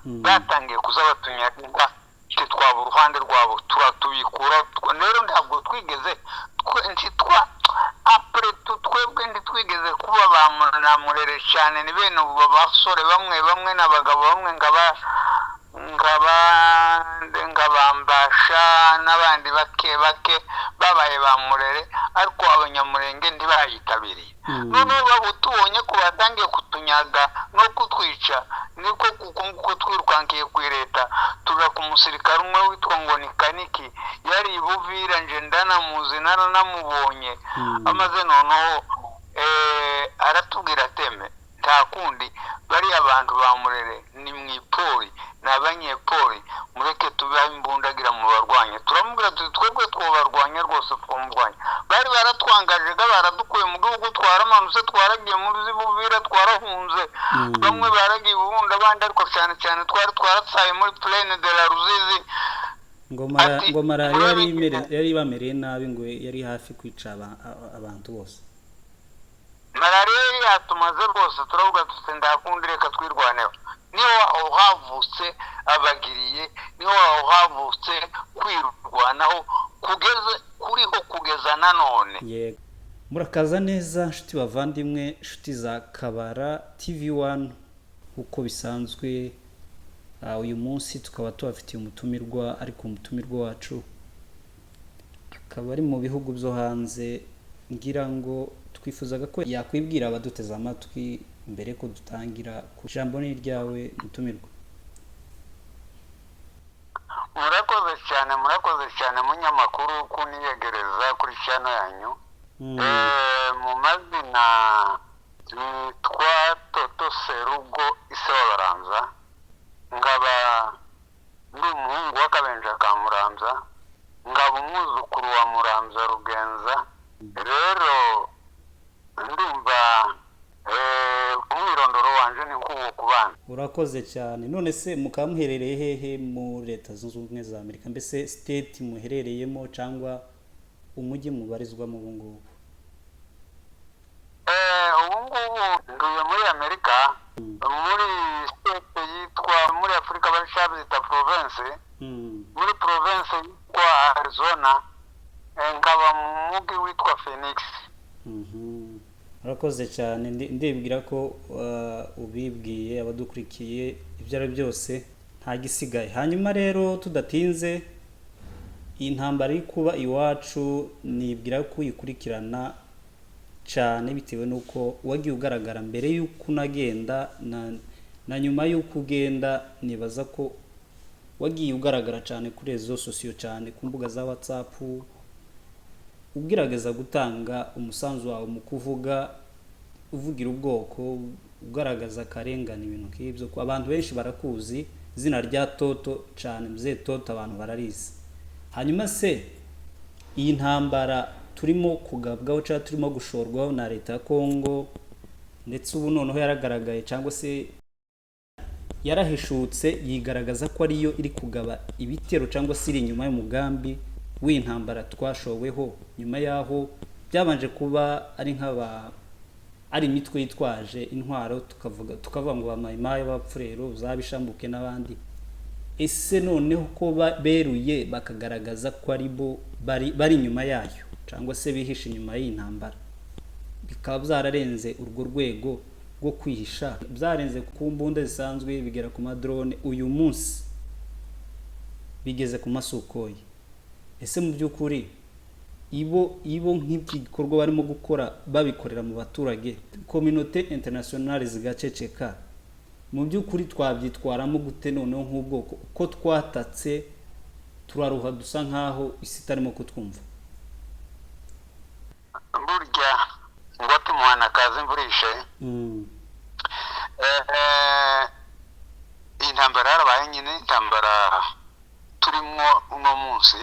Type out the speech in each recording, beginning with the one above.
batangiye kuza batunyaga twaba uruhande rwabo turatubikura rero ntabwo twigeze ntitwa apre twebwe ntitwigeze kuba bamunamurere cyane ni bene ubu basore bamwe n'abagabo bamwe ngabambasha n'abandi bake babaye bamurere ariko abanyamurenge ntibayitabiriye noneho babutubonye ko batangiye kutunyaga no kutwica niko kuko twirukankiye ku leta tuza ku musirikare umwe witwa ngo ni Kaniki yari ibuvira nje ndanamuzi naranamubonye amaze noneho aratubwira teme nta kundi bari abantu bamurere ni mwipori n'abanyepori mureke tubaha imbundagira mu barwanya turamubwira twebwe twobarwanya rwose twumurwanya bari baratwangaje baradukuye mu gihugu twaramanutse twaragiye muri zibuvira twarahunze bamwe baragiye ubundi abandi ariko cyane twaratsaye muri plaine de la Ruzizi ngo malaria yari bamereye nabi ngo yari hafi kwica abantu bose malaria yatumaze rwose turavuga tuti ndakundi reka twirwaneho niho aho havutse abagiriye niho aho havutse kwirwanaho kugeza nanone yego murakaza neza nshuti bavandimwe nshuti za Kabara TV1 uko bisanzwe uyu munsi tukaba tubafitiye umutumirwa ariko umutumirwa wacu akaba ari mu bihugu byo hanze ngira ngo twifuzaga ko yakwibwira abaduteze amatwi mbere ko dutangira ku jambo ni ryawe mutumirwa. murakoze cyane munyamakuru kuniyegereza kuri channel yanyu mu mazina nitwa Toto Serugo Isebaranza ngaba ndi umuhungu w'akabenja ka Muramza ngaba umwuzukuru wa Muramza Rugenza rero ndumva umwirondoro wanje ni nkuwo kubana. Urakoze cyane none se mukamuherereye hehe mu leta zunze ubumwe za Amerika mbese state muherereyemo cyangwa umujyi mubarizwamo ubu ngubu? Nduye muri Amerika muri state yitwa muri Afrika barashabita province muri province yitwa Arizona ngaba mu mujyi witwa Phoenix. Urakoze cyane ndibwira ko ubibwiye abadukurikiye ibyo ari byose nta gisigaye. Hanyuma rero tudatinze intambara iri kuba iwacu nibwira ko uyikurikirana cyane bitewe nuko wagiye ugaragara mbere y'uko unagenda na nyuma y'uko ugenda nibaza ko wagiye ugaragara cyane kuri rezo sosiyo cyane ku mbuga za WhatsApp ugerageza gutanga umusanzu wawe mu kuvuga uvugira ubwoko ugaragaza akarengane ibintu nk'ibyo ko abantu benshi barakuzi izina rya Toto cyane mzee Toto abantu bararizi. Hanyuma se iyi ntambara turimo kugabwaho cyangwa turimo gushorwaho na leta ya Kongo ndetse ubu noneho yaragaragaye cyangwa se yarahishutse yigaragaza ko ariyo iri kugaba ibitero cyangwa se iri inyuma y'umugambi w'intambara twashoweho nyuma yaho byabanje kuba ari imitwe yitwaje intwaro tukavuga ngo bamayimaye bapfurero zabishambuke n'abandi. Ese noneho ko beruye bakagaragaza ko ari bo bari inyuma yayo cyangwa se bihisha inyuma y'intambara bikaba byararenze urwo rwego rwo kwihisha byarenze ku mbunda zisanzwe bigera ku madrone uyu munsi bigeze ku masukoyi. Ese mu by'ukuri ibo nk'igikorwa barimo gukora babikorera mu baturage communauté internationale zigaceceka mu by'ukuri twabyitwaramo gute noneho nk'ubwoko ko twatatse turaruha dusa nkaho isi itarimo kutwumva? Burya ngo tumuhana kazi mvurishe intambara yarabaye nyine intambara turimo uno munsi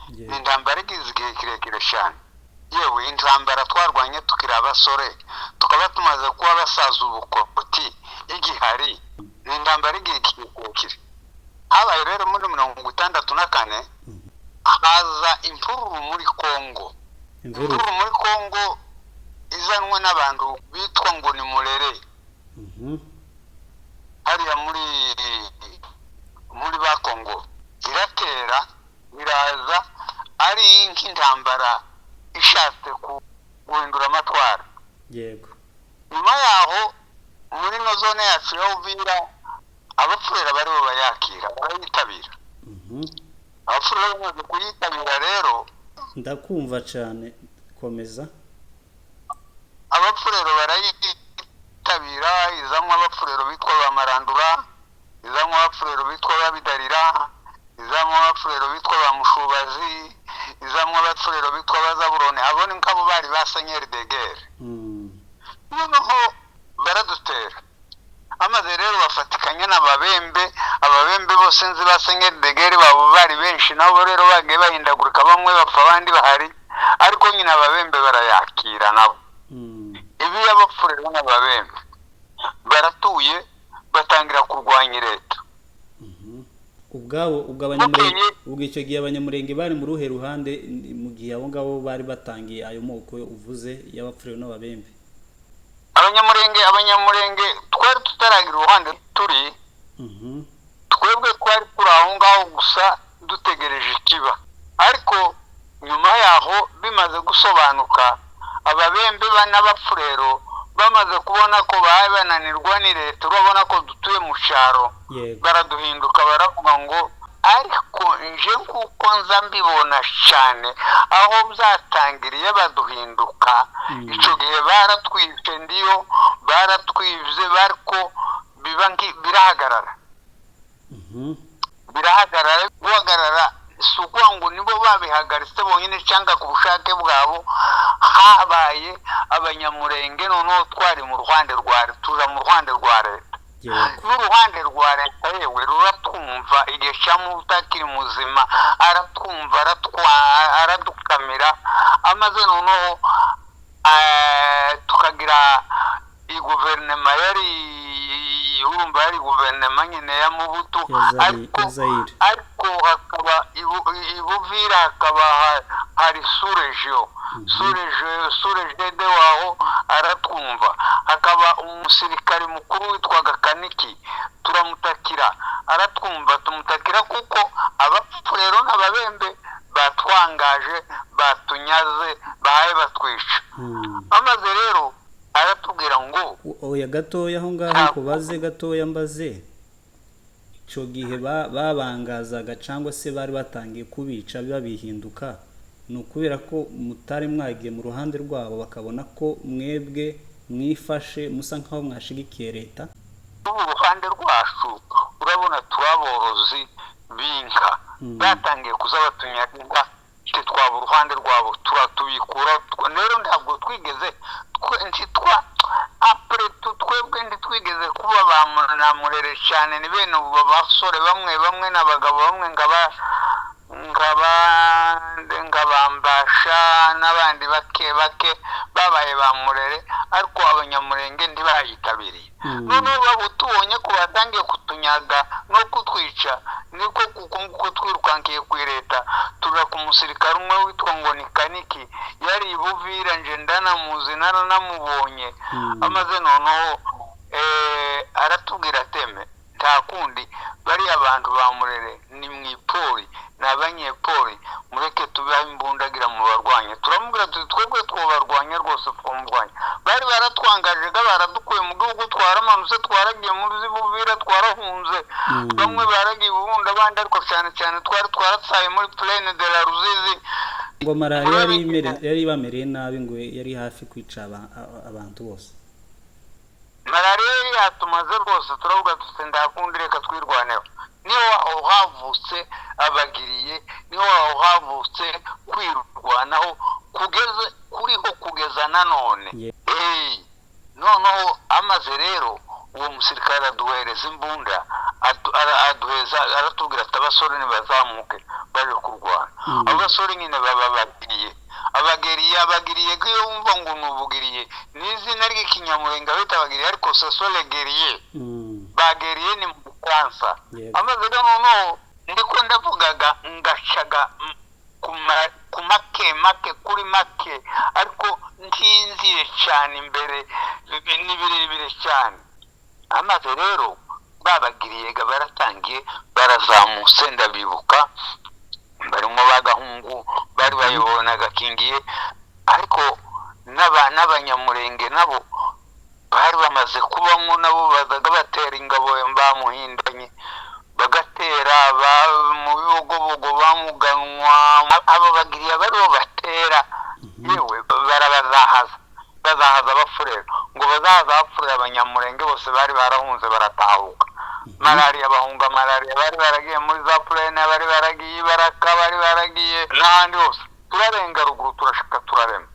ni intambara igize igihe kirekire cyane yewe intambara twarwanye tukiri abasore tukaba tumaze kuba abasaza ubukoti igihari ni intambara igihe kirekire habaye rero muri 1964 haza imvururu muri Kongo izanwe n'abantu bitwa ngo ni Murere hariya muri yego nyuma yaho muri no zone yacu ya Uvira abapfurera bari bo bayakira barayitabira. Abapfurera bamaze kuyitabira rero ndakumva cyane komeza. Abapfurero barayitabira izamwe abapfurero bitwa bamarandura, izamwe abapfurero bitwa babidarira, izamwe abapfurero bitwa bamushubazi, izamwe abapfurero bitwa bazaburone. Abone nkabo bari basenyeri de guerre. Noneho baradutera. Amaze rero bafatikanya n'ababembe, ababembe bose nzi basenyeri de guerre babo bari benshi, nabo rero bagiye bahindagurika, bamwe bapfa abandi bahari, ariko nyine ababembe barayakira nabo. Ibi y'abapfurero n'ababembe baratuye batangira kurwanya leta. ubwo abanyamurenge ubwo icyo gihe abanyamurenge bari mu ruhe ruhande mu gihe abo ngabo bari batangiye ayo moko uvuze y'abapfurero n'ababembe? Abanyamurenge twari tutaragira uruhande turi, twebwe twari turi aho ngaho gusa dutegereje ikiba. Ariko nyuma yaho bimaze gusobanuka, ababembe n'abapfurero bamaze kubona ko bahaye bananirwa ni leta, urabona ko dutuye mu cyaro, baraduhinduka baravuga ngo ariko nje kuko nza mbibona cyane aho byatangiriye baduhinduka. Icyo gihe baratwibye, ndiyo baratwibye, bariko birahagarara. Guhagarara si ukuvuga ngo nibo babihagaritse bonyine cyangwa ku bushake bwabo, habaye abanyamurenge noneho twari mu ruhande rwa leta, tuza mu ruhande rwa leta. N'uruhande rwa leta yewe ruratwumva, igihe cyangwa utakiri muzima aratwumva, aradukamira. Amaze noneho tukagira guverinoma yari urumva yari guverinoma nyine ya Mobutu, ariko hakaba ibuvira hakaba hari surejede waho aratwumva, hakaba umusirikari mukuru witwaga Kaniki turamutakira aratwumva, tumutakira kuko abapfurero n'ababembe batwangaje, batunyaze, bahaye batwisha. Amaze rero aratubwira ngo oya gatoya aho ngaho kubaze gatoya mbaze, icyo gihe babangazaga cyangwa se bari batangiye kubica babihinduka, ni ukubera ko mutari mwagiye mu ruhande rwabo bakabona ko mwebwe mwifashe musa nk'aho mwashigikiye leta? Mu ruhande rwacu urabona turaborozi b'inka, batangiye kuza batunyaga, twaba uruhande rwabo turatubikura. Rero ntabwo twigeze twebwe ntitwigeze kuba bamunamurere cyane, ni bene ubu basore bamwe n'abagabo bamwe ngabambasha n'abandi bake babaye bamurere, ariko abanyamurenge ntibayitabiriye. Noneho babo tubonye ko batangiye kutunyaga no kutwica, niko kuko twirukankiye ku leta, tuja ku musirikare umwe witwa ngo ni Kaniki, yari ibuvira nje ndanamuzi naranamubonye. Amaze noneho aratubwira ateme nta kundi bari abantu bamurere ni mwipori n'abanyepori, mureke tubahe imbundagira mu barwanya. Turamubwira twebwe twobarwanya rwose, twumurwanya. Bari baratwangaje, baradukuye mu gihugu, twaramanutse, twaragiye mu zibuvira, twarahunze, bamwe baragiye ubundi, abandi ariko cyane twari twaratsaye muri plaine de la Ruzizi. Ngo malaria yari bamereye nabi, ngo yari hafi kwica abantu bose. Malaria yatumaze rwose, turavuga tuti ndakundi reka twirwaneho. Niho aho havutse abagiriye, niho aho havutse kwirwanaho kugeza nanone. Noneho amaze rero uwo musirikare aduhereza imbunda, aratubwira ati abasore nibazamuke baje kurwana. Abasore nyine abagiriye iyo wumva ngo nubugiriye ni izina ry'ikinyamurenge bita abagiriye, ariko sosole geriye bageriye ni mu Fransa. Amaze rero noneho ndiko ndavugaga ngacaga ku make kuri make, ariko ntinziye cyane imbere ni birebire cyane. Amaze rero babagiriye baratangiye barazamutse, ndabibuka barimo bagahungu bari bayobowe na Gakingiye, ariko n'abanyamurenge nabo bari bamaze kubamo, nabo bazaga batera ingabo bamuhindanye, bagatera mu bibogobogo bamuganwa, abo bagiriya bariho batera. yewe bazahaza abafurero, ngo bazahaza abafurero. Abanyamurenge bose bari barahunze baratahuka. Malariya, bahunga malariya, bari baragiye muri za purene, bari baragiye Baraka, bari baragiye n'ahandi hose. Turarenga ruguru turashika turarema,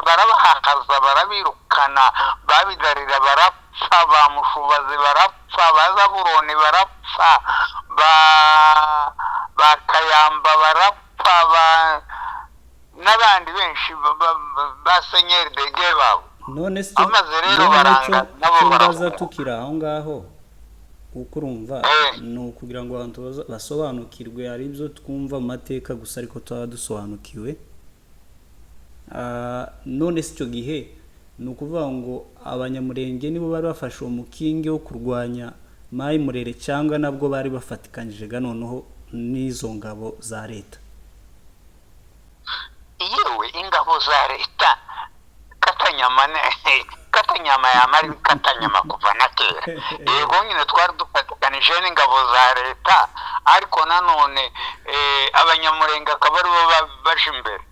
barabahakaza, barabirukana, babidarira barapfa, ba Mushubazi barapfa, ba Zaburoni barapfa, ba Kayamba barapfa, n'abandi benshi ba Senyeri Dege babo. none se amaze rero baranga nabo baraza tukira aho ngaho kuko urumva ni ukugira ngo abantu basobanukirwe, ari byo twumva mu mateka gusa ariko tuba dusobanukiwe. None se icyo gihe ni ukuvuga ngo abanyamurenge nibo bari bafashe uwo mukingi wo kurwanya Mai Murere, cyangwa nabwo bari bafatikanyije noneho n'izo ngabo za leta? yewe ingabo za leta Katanyama yamara Katanyama kuva na kera. Yego nyine twari dufatikanije n'ingabo za leta, ariko nanone abanyamurenge akaba aribo baje imbere.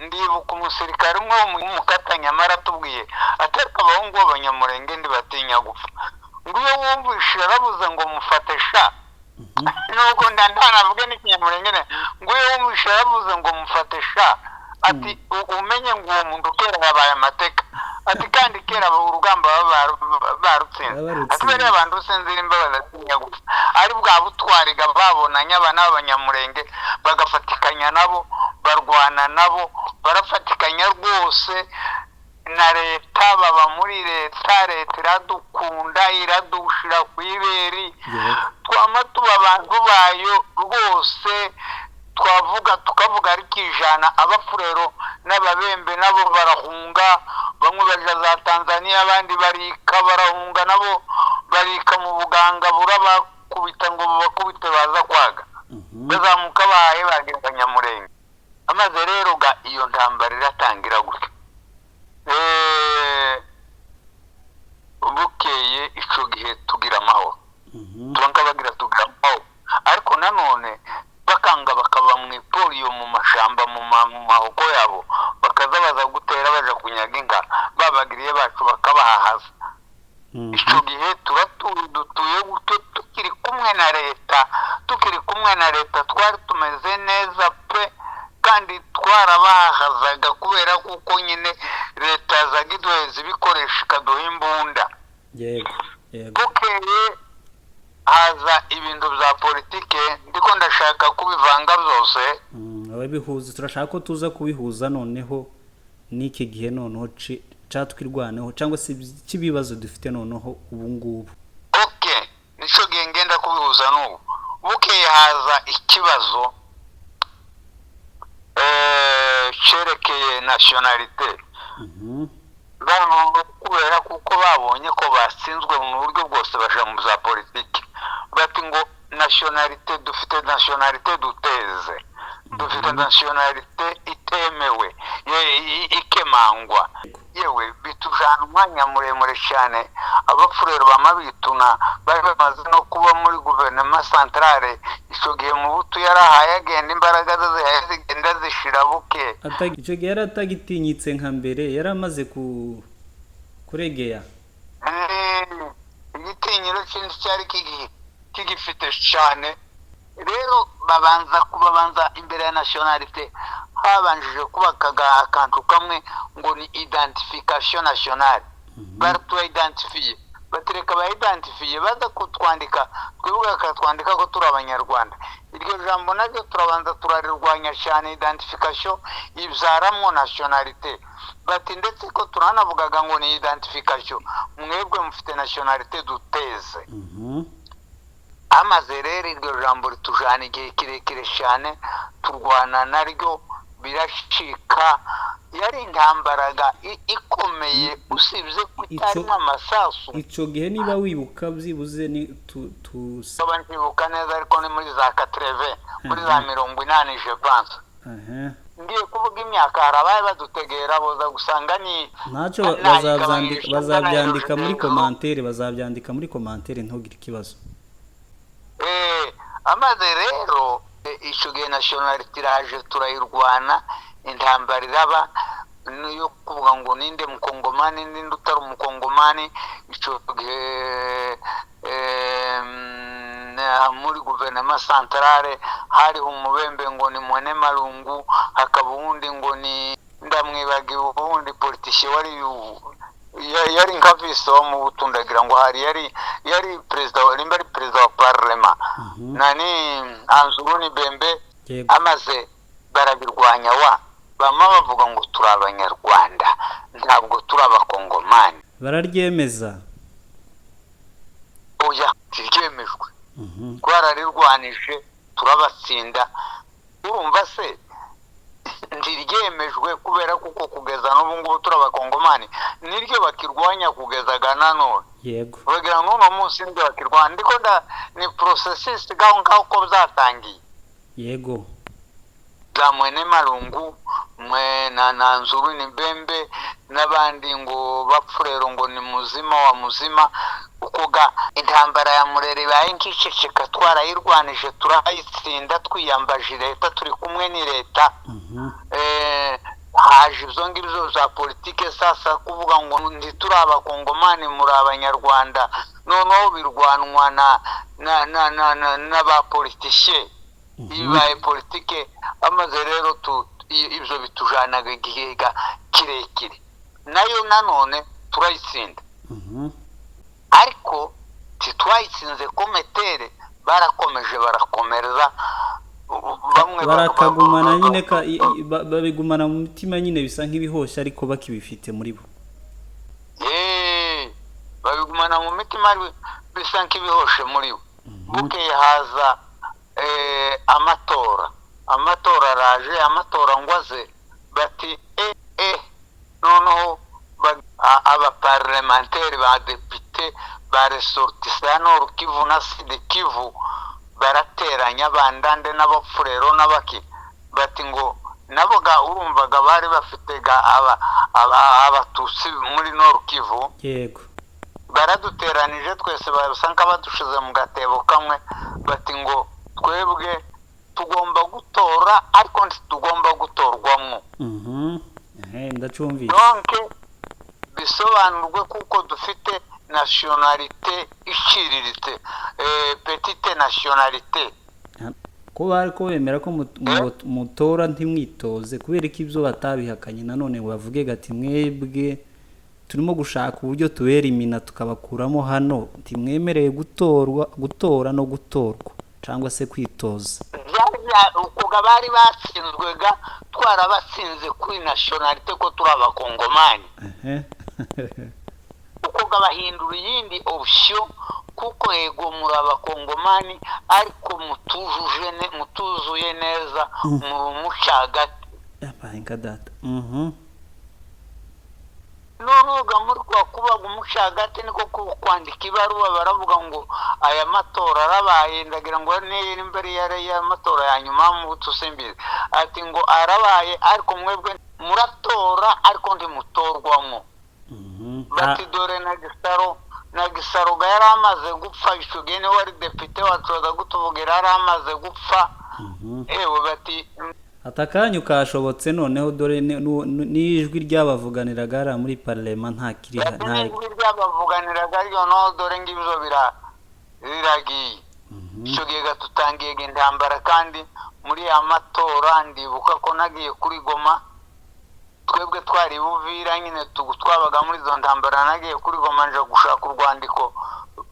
Ndibuka umusirikare umwe mu Katanyama aratubwiye ateka abahungu b'abanyamurenge ntibatinya gupfa, ngo iyo wumvishe arabuze ngo mufate sha, nubwo ndanavuge n'ikinyamurenge, ngo iyo wumvishe arabuze ngo mufate sha, ati umenye ngo uwo muntu kera yabaye amateka, ati kandi kera urugamba barutsinze, ati bariya abantu usinzira imbabazi atinya gupfa. Ari bwa butwariga babonanye abana b'abanyamurenge bagafatikanya nabo, barwana nabo, barafatikanya rwose na leta, baba muri leta iradukunda, iradushira ku iberi, twama tuba abantu bayo rwose. Tukavuga ariko ijana. Abafurero n'ababembe nabo barahunga, bamwe baja za Tanzania, abandi barika barahunga, nabo barika mu Buganga burabakubita ngo bakubite baza kwaga, bazamuka bahaye bagenda Nyamurenge. Amaze rero iyo ntambara iratangira gutya. Bukeye ico gihe tugira amahoro, tugira amahoro, ariko nanone bakanga bakaba mu ipoliyo mu mashamba mu mahoko yabo, bakaza baza gutera baja kunyaga inka babagiriye bacu bakabahahaza. Ico gihe dutuye gutyo tukiri kumwe na leta, twari tumeze neza pe, kandi twarabahahazaga kubera kuko nyine leta yazaga iduheza ibikoresho ikaduha imbunda. Bukeye haza ibintu bya politike, ndiko ndashaka kubivanga byose. Ababihuza turashaka ko tuza kubihuza noneho n'iki gihe noneho catwirwaneho, cyangwa se kibibazo dufite noneho ubu ngubu. Nico gihe ngenda kubihuza n'ubu. Bukeye haza ikibazo cerekeye nationalite. Kubera kuko babonye ko batsinzwe mu buryo bwose baja mu za politiki, bati ngo nationalite, dufite nationalite duteze, dufite nationalite itemewe, ikemangwa. Yewe bitujana umwanya muremure cyane. Abafurero bamabituna bari bamaze no kuba muri guverinoma centrale. Ico gihe mu butu yarahaye agenda imbaraga ze zigenda zishira buke. Ico gihe yaratagitinyitse nka mbere, yaramaze kuregeya. Igitinyiro kindi cyari kigifite cyane. Rero babanza imbere ya nationalite, habanjije kubakaga akantu kamwe ngo ni identification nationale. Baratu identifiye, batereka ba identifiye, baza kutwandika, twibuka akatwandika ko turi Abanyarwanda. Iryo jambo naryo turabanza turarirwanya cyane. Identification ibyaramwo nationalite, bati ndetse ko turanavugaga ngo ni identification, mwebwe mufite nationalite duteze. Amaze rero iryo jambo ritujana igihe kirekire cyane, turwana naryo birashika. Yari intambaraga ikomeye, usibye kutarimo amasasu. Ico gihe niba wibuka byibuze ni ntibuka neza, ariko ni muri za 80, muri za 80 je pense. ngiye kuvuga imyaka harabaye badutegera boza gusanga ni ntacyo bazabyandika muri komantere ntugire ikibazo. Amaze rero icyo gihe nationality iraje turayirwana, intambara iraba yo kuvuga ngo ninde mukongomani ninde utari umukongomani. Icyo gihe muri guverinoma centrale hariho umubembe ngo ni Mwene Malungu, hakaba uwundi ngo ni ndamwibagiwe uwundi politician wari yari nka vice wo mu butundagira ngo yari perezida ari perezida wa parlement nani Anzuruni Bembe. Amaze barabirwanya bama bavuga ngo turi abanyarwanda ntabwo turi abakongomani, bararyemeza oya ryemejwe twararirwanije turabatsinda. Urumva se ntiryemejwe kubera kuko kugeza n'ubu ngubu turi abakongomani niryo bakirwanya kugezaga nanone. Yego bagira n'uno munsi niryo bakirwanya, ndiko ni processes ngaho uko byatangiye. Yego za Mwene Malungu na Nzuruni Bembe n'abandi ngo bapfurero ngo ni muzima wa muzima. Ukuga intambara ya Murere baye nkiceceka twarayirwanije turayitsinda twiyambaje leta turi kumwe ni leta. Haje izo ngibyo za politike sasa kuvuga ngo ntituri abakongomani muri abanyarwanda, noneho birwanwa n'abapoliticiye ibaye politike. Amaze rero ibyo bitujanaga igihe kirekire, nayo nanone turayitsinda. Ariko titwayitsinze kometere, barakomeje barakomereza bamwe barakagumana nyine babigumana mu mutima nyine bisa nk'ibihosha ariko bakibifite muri bo. Babigumana mu mitima bisa nk'ibihoshe muri bo. Bukeye haza amatora araje, amatora ngwaze bati noneho abaparlementaire ba depite ba ressortissant Nord Kivu na Sud Kivu barateranya bandande n'abapfurero n'abaki bati ngo nabo urumvaga bari bafite abatutsi muri Nord Kivu. Yego baraduteranije twese basanga badushize mu gatebo kamwe bati ngo twebwe tugomba gutora ariko tugomba gutorwamo. Ndacumvise donc bisobanurwe kuko dufite nationalité iciriritse, petite nationalité. ko bari ko bemera ko mutora ntimwitoze kubera ko ibyo batabihakanye nanone ngo bavuge gati mwebwe turimo gushaka uburyo tuberimina tukabakuramo hano ntimwemereye gutora no gutorwa cyangwa se kwitoza. Ukuga bari batsinzwega twarabatsinze kuri nationalité ko turi abakongomani. Ukuga bahindura iyindi option kuko yego muri abakongomani ariko mutuzuye neza mu mucagati. Yabahinga data. Noneho muri kubaga umucagati niko kwandika ibaruwa baravuga ngo aya matora arabaye, ndagira ngo ni imbere ya matora ya nyuma mu butusimbire ati ngo arabaye ariko mwebwe muratora ariko ntimutorwamo. Bati dore na Gisaro yari amaze gupfa, icyo gihe niwe wari depite watoza gutuvugira yari amaze gupfa. Bati atakanyu kashobotse noneho dore n'ijwi ryabavuganiraga ari muri parlement nta kiri ijwi ryabavuganiraga ryo no dore ngibyo biragiye. Icyo gihe tutangiye intambara kandi muri ya matora ndibuka ko nagiye kuri Goma, twebwe twari Buvira nyine twabaga muri zo ntambara, nagiye kuri Goma nje gushaka urwandiko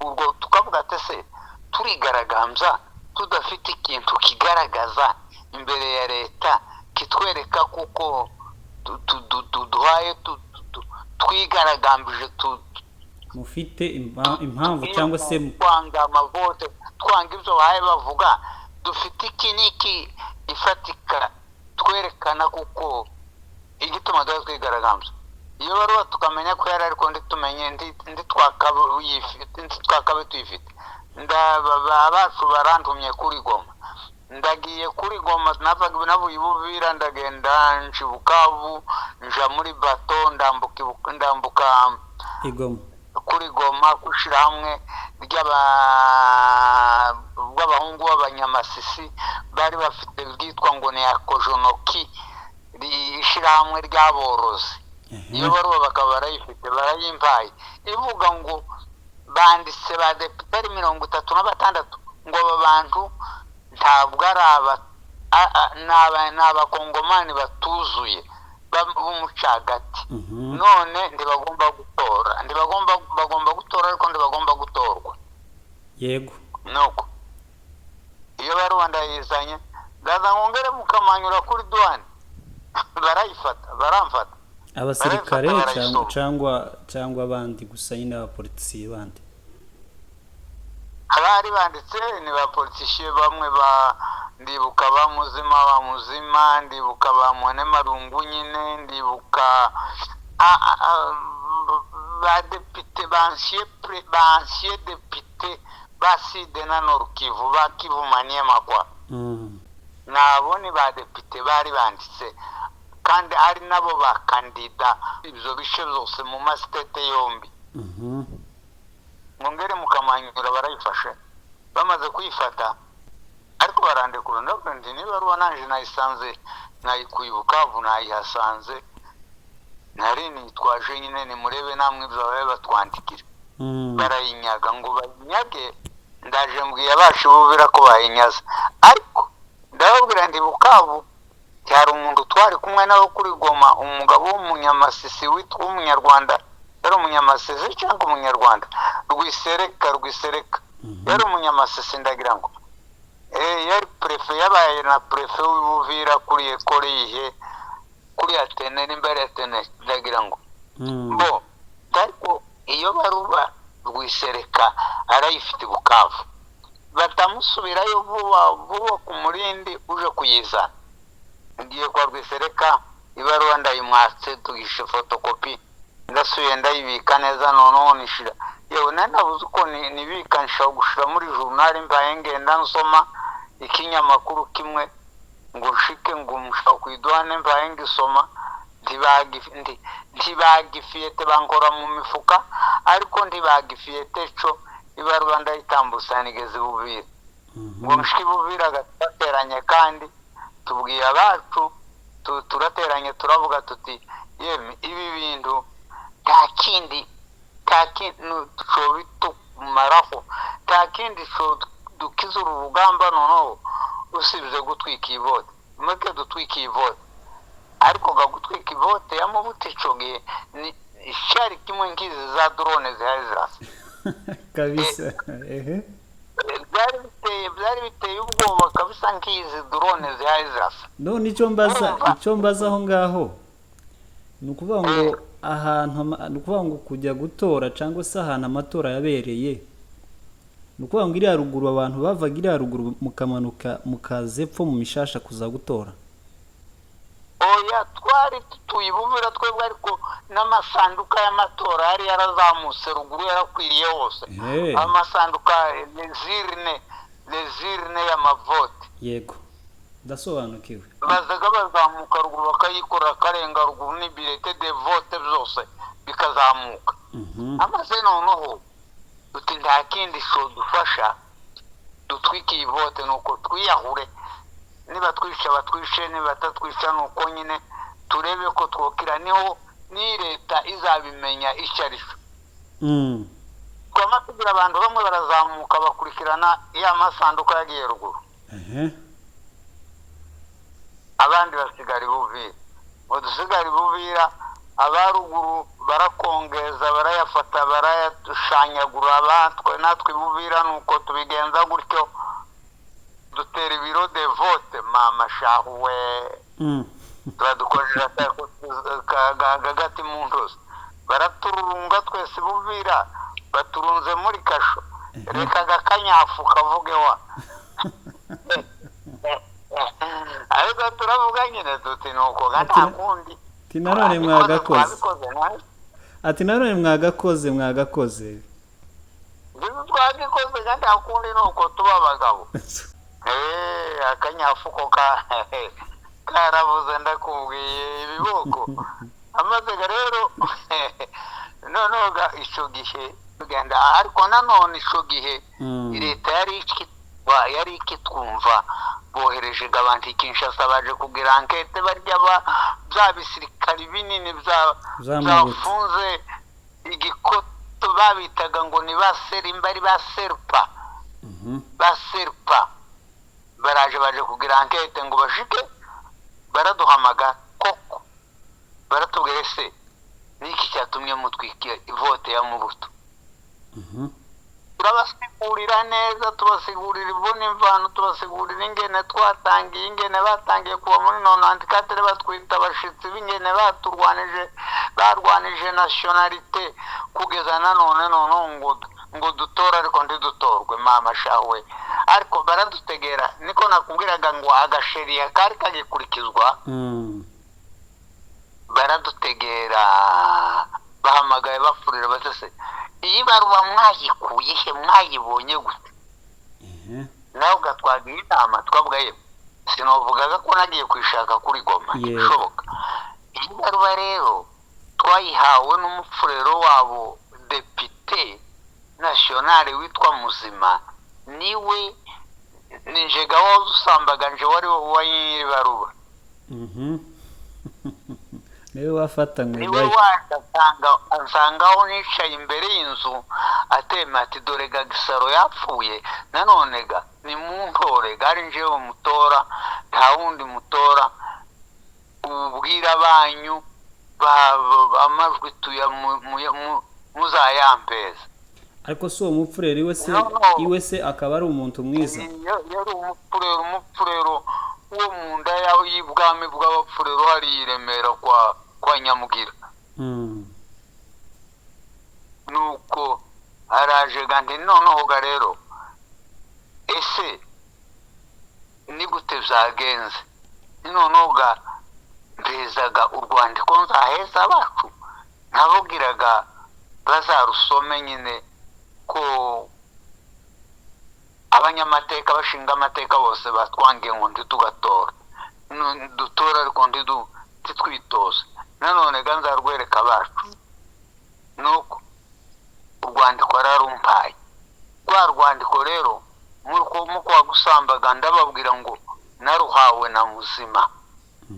urwo tukavuga ati se turigaragambya tudafite ikintu kigaragaza imbere ya leta kitwereka kuko duhaye twigaragambije mufite impamvu cyangwa se twanga amavote twanga ibyo bahaye bavuga dufite iki ifatika twerekana kuko igituma twigaragambya. Iyo baruwa tukamenya ko yari ariko nditumenye ndi twakabe tuyifite abacu barantumye kuri Goma ndagiye kuri Goma navaga navuye Buvira ndagenda nje Bukavu nja muri bato ndambuka Igoma kuri Goma kushira hamwe bw'abahungu b'abanyamasisi bari bafite byitwa ngo ne Kojonoki rishira hamwe ry'aborozi iyo baruba bakaba barayifite barayimpaye ivuga ngo banditse ba deputeri 36 ngo aba bantu ntabwo ari n'abakongomani batuzuye b'umucagati none ndibagomba gutora ariko ndibagomba gutorwa yego nuko iyo baruba ndayizanye ndaza ngongere mukamanyura kuri douane barayifata baramfata abasirikare cyangwa abandi gusa nyine abapolitisiye bandi abari banditse ni ba politiciye bamwe ndibuka ba muzima ndibuka ba Mwene Marungu nyine ndibuka ba depite bansiye depite baside na Norukivu ba Kivu Maniema kwa nabo ni ba depite bari banditse kandi ari nabo ba kandida ibyo bishe byose mu masitete yombi ngongere mukamanyura barayifashe bamaze kuyifata ariko barandekura ndavuga niba ruba nanje nayisanze nayikwibuka nayihasanze nari nitwaje nyine ni murebe namwe ibyo babe batwandikira barayinyaga ngo bayinyage ndaje mbwiye abacu Buvira ko bayinyaza ariko ndababwira ndi Bukavu cyari umuntu twari kumwe nawe kuri Goma umugabo w'umunyamasisi witwa umunyarwanda yari umunyamasisi cyangwa umunyarwanda rwisereka yari umunyamasisi ndagira ngo yari prefe yabaye na prefe w'Buvira kuri ekole yihe kuri Atene n'imbere Atene ndagira ngo bo ariko iyo baruba rwisereka arayifite Bukavu batamusubirayo vuba ku murindi uje kuyizana ngiye kwa rwisereka ibaruwa ndayimwatse tugishe fotokopi ndasuye ndayibika neza noneho nishira yewe nanabuze uko nibika nsha gushira muri journal mbaye ngenda nsoma ikinyamakuru kimwe ngo nshike ngo musha kwidwane mbaye ngisoma ntibagifiyete bankora mu mifuka ariko ntibagifiyete cyo ibaruwa ndayitambutsa nigeze Buvira ngo nshike Buvira gateranye kandi tubwiye abacu turateranye turavuga tuti yeme ibi bintu takindi bitumaraho takindi dukiza urugamba noneho usibye gutwika ivote mweke dutwika ivote ariko gutwika ivote yamubuti icogiye ni ishari kimwe ngizi za drone zihazirasa kabisa byari biteye ubwoba kabisa ngizi drone zihazirasa none icyo mbaza aho ngaho ni ukuvuga ngo ahantu ni ukuvuga ngo kujya gutora cyangwa se ahantu amatora yabereye ni ukuvuga ngo iriya ruguru abantu bavaga iriya ruguru mukamanuka mukaza epfo mu mishasha kuza gutora oya twari tuyibuvira twebwe ariko n'amasanduka y'amatora yari yarazamutse ruguru yarakwiriye hose amasanduka lezirne y'amavote yego ndasobanukiwe bazaga bazamuka ruguru bakayikorera karenga ruguru n'ibirete de vote byose bikazamuka amaze noneho duti nta kindi cyo dufasha dutwike iyi vote nuko twiyahure niba twisha batwishe niba batatwisha nuko nyine turebe ko twokira niho ni leta izabimenya icyarisho twamategura abantu bamwe barazamuka bakurikirana ya masanduka yagiye ruguru abandi basigara Buvira udusigara Buvira abaruguru barakongeza barayafata barayashanyagura abatwe natwe Buvira nuko tubigenza gutyo dutera ibiro de vote mama shahuwe turadukorera gagati mu ntozi baraturunga twese Buvira baturunze muri kasho reka gakanyafu kavuge wa ariko turavuga nyine tuti nuko gata kundi tinarone mwagakoze ati narone mwagakoze twagikoze gata kundi nuko tuba abagabo akanyafuko karabuze ndakubwiye ibiboko amaze rero noneho icyo gihe tugenda ariko nanone icyo gihe leta yari ikitwumva bohereje abantu i Kinshasa baje kugira ankete barya bya bisirikari binini byafunze igikoto babitaga ngo ni baserimba ari baserpa baraje baje kugira ankete ngo bashike baraduhamaga koko baratubwira se niki cyatumye mutwikira ivote ya Mobutu turabasigurira neza tubasigurira ibona imvano tubasigurira ingene twatangiye ingene batangiye kuba muri 94 batwita abashitsi b'ingene barwanije nationalite kugeza nanone ngo dutora ariko ntidutorwe mama shawe ariko baradutegera niko nakubwiraga ngo agasheriya kari kagikurikizwa baradutegera bahamagaye bafurira batese iyi baruba mwayikuye he mwayibonye gute nawe gatwagiye inama twabwaye sinovugaga ko nagiye kwishaka kuri Goma bishoboka iyi baruba rero twayihawe n'umufurero wabo depute nationale witwa Muzima niwe ninjega wowe usambaga nje wari wayibaruba niwe wafatanywe niwe wasangaho nicaye imbere y'inzu atema ati dore Gisaro yapfuye nanone ni mu ntore gari njewe mutora nta wundi mutora ubwira banyu amajwi tuya muzayampeza ariko si uwo mupfurero iwe se akaba ari umuntu mwiza yari umupfurero wo mu nda y'ibwami bw'abapfurero hari i Remera kwa Nyamugira nuko araje gandi noneho rero ese ni gute byagenze noneho mbezaga urwandiko nzaheza abacu nabubwiraga bazarusome nyine ko abanyamateka bashinga amateka bose batwangiye ngo ntitugatora dutora ariko ntitwitoze nanone nzarwereka abacu nuko urwandiko ararumpaye rwa rwandiko rero mu kwa gusambaga ndababwira ngo naruhawe na Muzima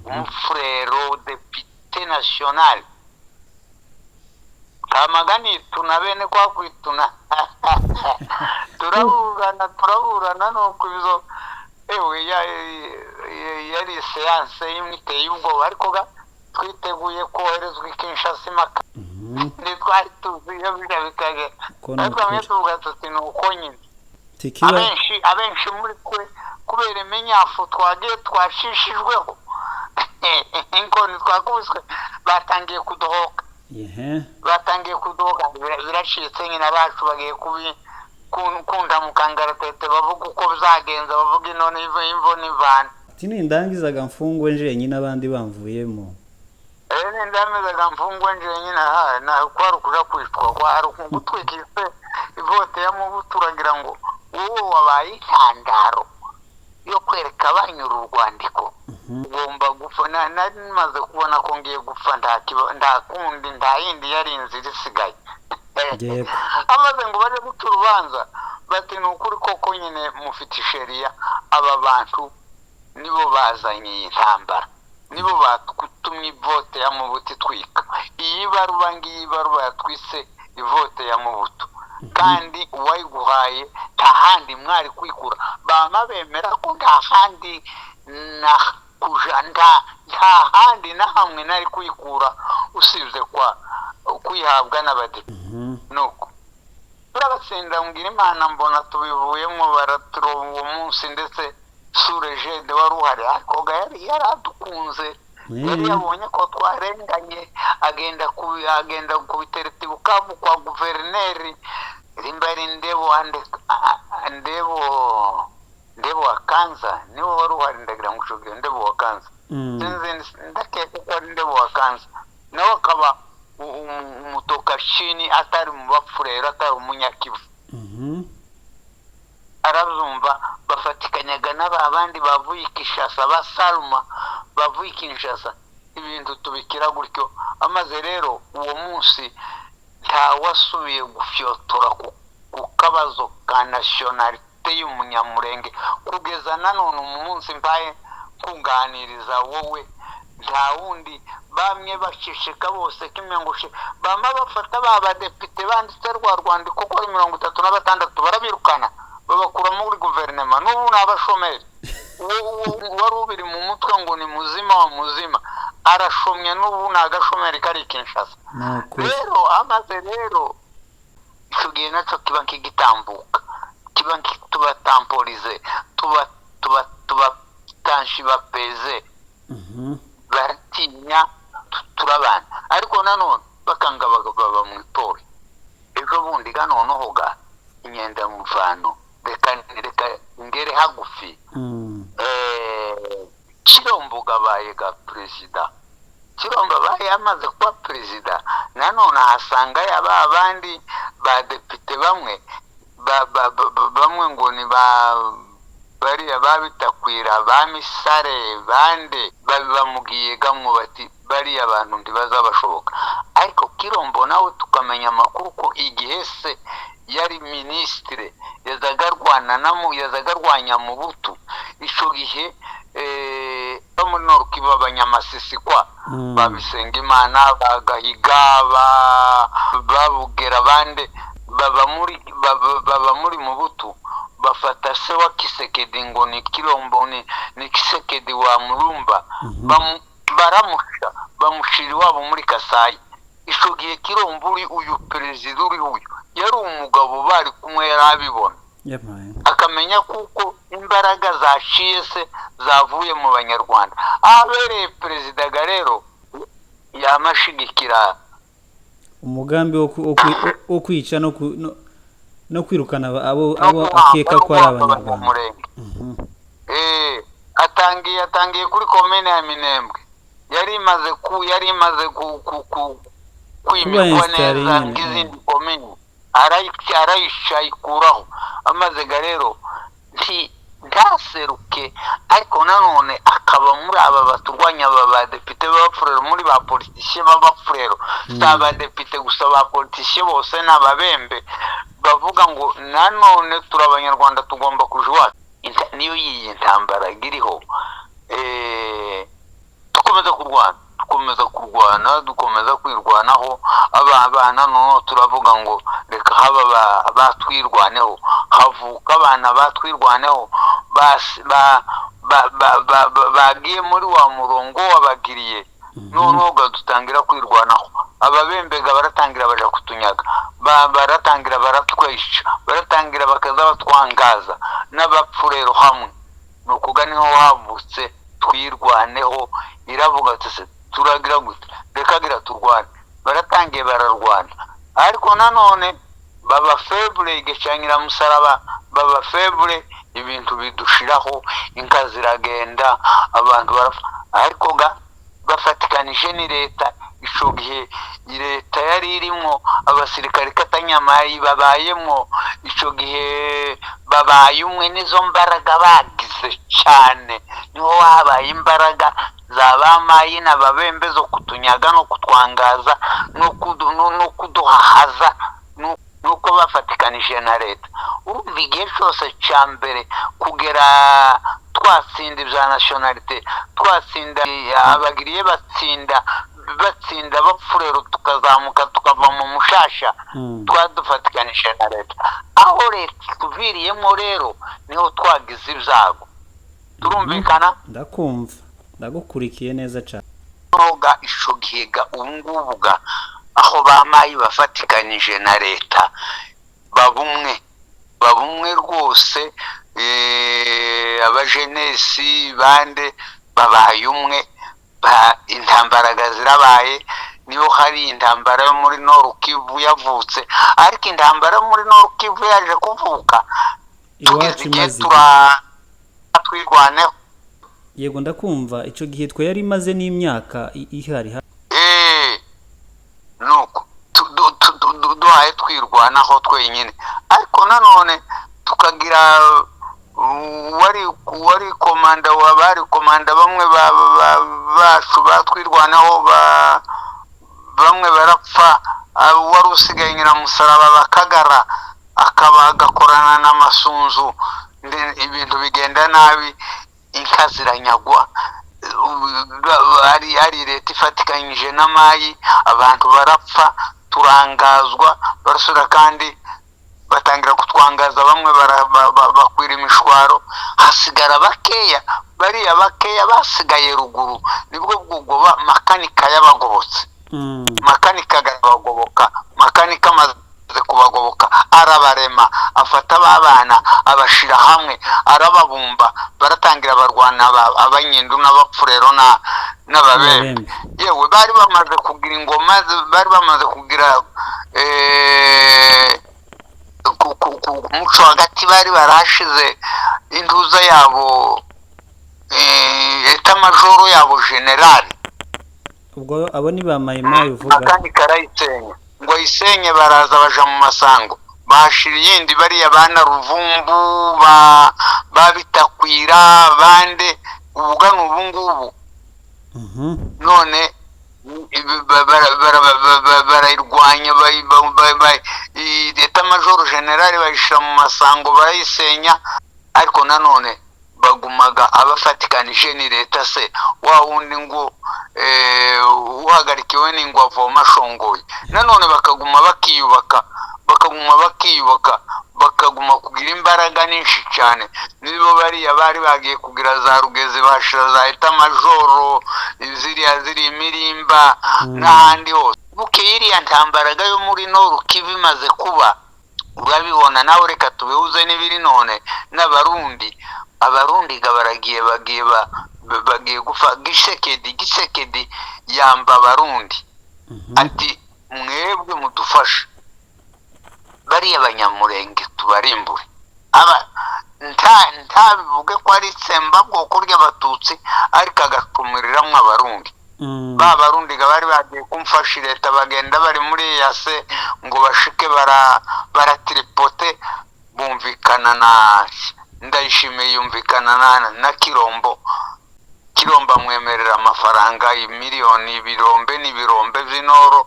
umufurero depute national kamagani tunabene kwa kwituna turaburana nuko bizo ewe yari seanse y'imite y'ubwo ariko twiteguye koherezwa Kinshasa imaka twari tuziye bikage twamye tuvuga tuti nuko nyine abenshi muri kwe kubera imenyafu twagiye twashishijweho inkoni twakubiswe batangiye kudohoka biracitse nyine abacu bagiye kunda mu kangaratete bavuga uko byagenze bavuga inone imvo n'ivana ati nindangizaga mfungwe nje nyine abandi bamvuyemo nindangizaga mfungwe nje nyine kwari ukuja kwitwa kwari gutwikise ivote ya Mobutu uragira ngo wowe wabaye intandaro yo kwereka abanyura urwandiko ugomba gupfa narimaze kubona ko ngiye gupfa nta kundi nta yindi yari inzira isigaye amaze ngo baje guca urubanza bati ni ukuri koko nyine mufite isheriya aba bantu nibo bazanye iyi ntambara nibo batumye ivote ya Mobutu itwika iyi baruba yatwise ivote ya Mobutu kandi uwayiguhaye nta handi mwari kwikura bama bemera ko nta handi nta handi na hamwe nari kwikura usibye kwihabwa n'abadepite nuko turabatsinda mbwira Imana mbona tubivuyemo baraturoba uwo munsi ndetse Surejede wari uhari ariko yari yaradukunze yari yabonye ko twarenganye agenda kubitereta Bukavu kwa guverineri rimbari ndebo wakanza niwo wari uhari ndagira ngo ushobore ndebo wakanza ndakeka ko ari ndebo wakanza nawe akaba umutoka chini atari mu bapfurero atari umunyakivu arabyumva twafatikanyaga n'abandi bavuye i Kinshasa, ba Salma bavuye i Kinshasa, ibintu tubikira gutyo. Amaze rero uwo munsi nta wasubiye gufyotora ku kabazo ka nationalite y'umunyamurenge kugeza nanone umunsi mbaye kunganiriza wowe. Nta wundi bamwe bashishika bose kimengushe bama bafata babadepite banditse rwa rwandiko ko 36 barabirukana babakura muri guverinoma. N'ubu n'abashomeri wari ubiri mu mutwe ngo ni muzima wa muzima arashomye, n'ubu n'agashomeri kari Kinshasa. Rero amaze rero tugiye nacyo kiba nkigitambuka, kiba tubatampolize, tuba tanshi bapeze, baratinya turabana. Ariko nanone bakanga baba mu itori. Ejo bundi noneho ga inyenda muvano reka ngere hagufi. Chilombo gabaye ga perezida, Chilombo baye amaze kuba perezida, nanone ahasanga yaba abandi ba depite bamwe bamwe ngo ni bariya babitakwira ba misare bande bamubwiye gamwe bati bariya abantu ntibazabashoboka. Ariko Kirombo nawe tukamenya amakuru ko igihe se yari ministre yazagarwanya mu butu ico gihe muri Nord Kivu abanyamasisi kwa babisenga Imana bagahiga babugera bande baba muri mu butu bafata se wa Kisekedi ngo ni Kirombo ni Kisekedi wa Murumba baramusha bamushiri wabo muri Kasai. Ico gihe Kirombo uyu perezida uri uyu yari umugabo bari kumwe yarabibona akamenya kuko imbaraga zaciye se zavuye mu banyarwanda. Abereye perezida garero yamashigikira umugambi wo kwica no kwirukana abo akeka ko ari abanyarwanda. Atangiye kuri komine ya Minembwe yari imaze kwimikwa neza nk'izindi komine arayishayikuraho. Amaze garero ntaseruke, ariko nanone akaba muri aba baturwanya aba depite b'abafurero muri ba politiciens b'abafurero, saba depite gusa ba politiciens bose n'ababembe bavuga ngo nanone turabanyarwanda tugomba kujwa. Niyo yiyi ntambara giriho dukomeza kwirwanaho abana no turavuga ngo reka haba batwirwaneho, havuka abana batwirwaneho bagiye muri wa murongo wabagiriye noneho dutangira kwirwanaho. Ababembega baratangira baje kutunyaga, baratangira baratwisha, baratangira bakaza batwangaza n'abapfurero hamwe. Nukuga niho havutse twirwaneho. Iravuga ati turagira gute reka gira turwane. Baratangiye bararwana, ariko nanone baba faible igecanyira musaraba, baba faible ibintu bidushiraho, inka ziragenda, abantu barafa. Ariko bafatikanije ni leta. Ico gihe leta yari irimo abasirikare katanyamayi babayemo. Ico gihe babaye umwe, nizo mbaraga bagize cyane, niho habaye imbaraga zabamayi n'ababembe zo kutunyaga no kutwangaza no kuduhahaza nuko bafatikanije na leta. Urumva igihe cyose cya mbere kugera twatsinda ibya nationalite, twatsinda abagiriye batsinda bapfurero, tukazamuka tukava mu mushasha, twadufatikanije na leta. Aho leta tuviriyemo rero niho twagize ibyago. Turumvikana? Ndakumva, ndagukurikiye neza cyane. Noga ishogiga ubungubuga aho bamayi bafatikanije na leta babumwe rwose. Abajenesi bande babaye umwe, intambaraga zirabaye. Niho hari intambara yo muri Nord Kivu yavutse, ariko intambara yo muri Nord Kivu yaje kuvuka iwacu maze twirwaneho. Yego ndakumva, ico gihe twe yari maze n'imyaka ihari. Nuko duhaye twirwanaho twenyine, ariko nanone tukagira wari komanda wabari komanda bamwe bacu batwirwanaho bamwe barapfa, wari usigaye Nyiramusaraba bakagara akaba agakorana n'amasunzu, ibintu bigenda nabi, inka ziranyagwa, ari leta ifatikanyije n'amayi, abantu barapfa, turangazwa, barasura kandi batangira kutwangaza, bamwe bakwira imishwaro, hasigara bakeya, bariya bakeya basigaye ruguru nibwo bwugoba makanika yabagobotse. Makanika agabagoboka, makanika amaze kubagoboka arabarema, afata babana abashira hamwe, arababumba, baratangira barwana abanyindu n'abapfurero n'ababembe. Yewe bari bamaze kugira ingoma, bari bamaze kugira umuco hagati, bari barashize intuza yabo, eta majoro yabo generali. Ubwo abo ni ba Mayimayi uvuga. Kandi karayisenya ngo isenye, baraza baja mu masango, bashira yindi bariya bana Ruvumbu babitakwira bande ubugana ubungubu. None barayirwanya, leta majoro generali bayishira mu masango barayisenya, ariko nanone bagumaga abafatikanije ni leta se, wa wundi ngo uhagarikiwe n'ingwa avoma ashongoye. Nanone bakaguma bakiyubaka, bakaguma kugira imbaraga nyinshi cyane. Nibo bariya bari bagiye kugira za Rugezi, bashira za eta majoro ziri Mirimba n'ahandi hose. Buke iriya ntambaraga yo muri Noru Kivu imaze kuba, urabibona nawe, reka tubihuze n'ibiri none n'abarundi. Abarundi bagiye gufa Gisekedi yamba abarundi, ati mwebwe mudufashe bariya Abanyamurenge tubarimbure. Ntabivuge ko ari itsembabwoko ry'Abatutsi, ariko agatumiriramo Abarundi. Ba Barundi bari bagiye kumfasha leta, bagenda bari muri yase ngo bashike baratiripote, bumvikana na Ndayishimiye, yumvikana na Kirombo amwemerera amafaranga miliyoni n'ibirombe by'inoro.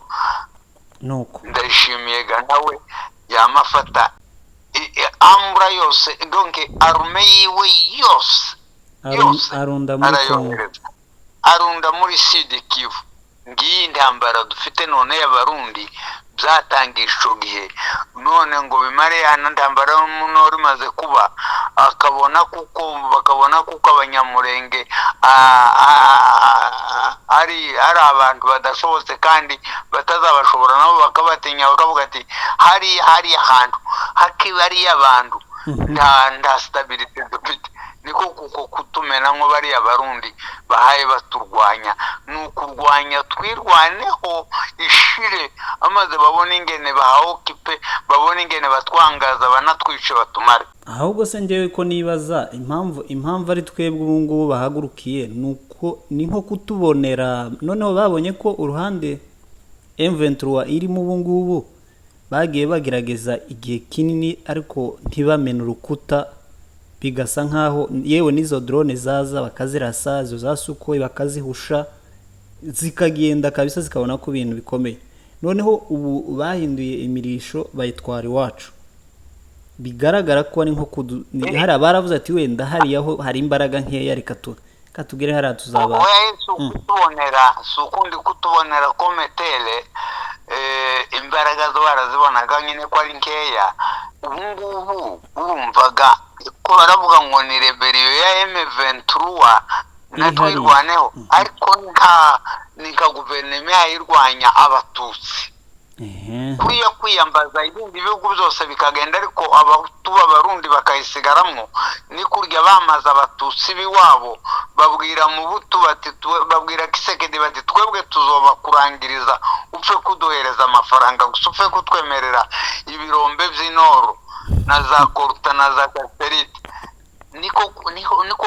Nuko Ndayishimiye nawe yamafata amura yose, donc arme yiwe yose arunda muri Sud Kivu. Ngiyi ntambara dufite none y'Abarundi byatangisha ico gihe, none ngo bimare ya ntambara y'Umunoro imaze kuba, bakabona kuko Abanyamurenge ari abantu badashobotse kandi batazabashobora, nabo bakabatinya, bakavuga ati hari ahantu hakibari abantu nta stability dufite. Niko kuko kutumena ngo bari Abarundi bahaye baturwanya, nukurwanya twirwaneho ishire, amaze babona ingene bahaokipe, babona ingene batwangaza, banatwice batumare. Ahubwo se ngewe ko nibaza impamvu ari twebwe ubu ngubu bahagurukiye, nuko ni nko kutubonera. Noneho babonye ko uruhande M23 irimo ubu ngubu bagiye bagerageza igihe kinini, ariko ntibamena urukuta, bigasa nkaho yewe n'izo drone zaza bakazirasa, zo zasukoye bakazihusha, zikagenda kabisa, zikabona ko ibintu bikomeye. Noneho ubu bahinduye imirisho bayitwara iwacu, bigaragara ko ari nko hari abaravuze ati wenda hariyaho hari imbaraga nkeya, reka katubwire hariya tuzaba sukundi kutubonera kometele, imbaraga zo barazibonaga nyine ko ari nkeya. Ubungubu urumvaga ko baravuga ngo ni rebellion ya M23 natwirwaneho, ariko nka guverinoma yayirwanya Abatutsi. Kuriya kwiyambaza ibindi bihugu byose bikagenda, ariko Abahutu b'Abarundi bakayisigaramwo. Ni kurya bamaze Abatutsi biwabo, babwira mu Butu bati babwira Kisekedi bati twebwe tuzoba kurangiriza, upfe kuduhereza amafaranga gusa, upfe kutwemerera ibirombe by'inoro na za koruta na za gaserite. Niko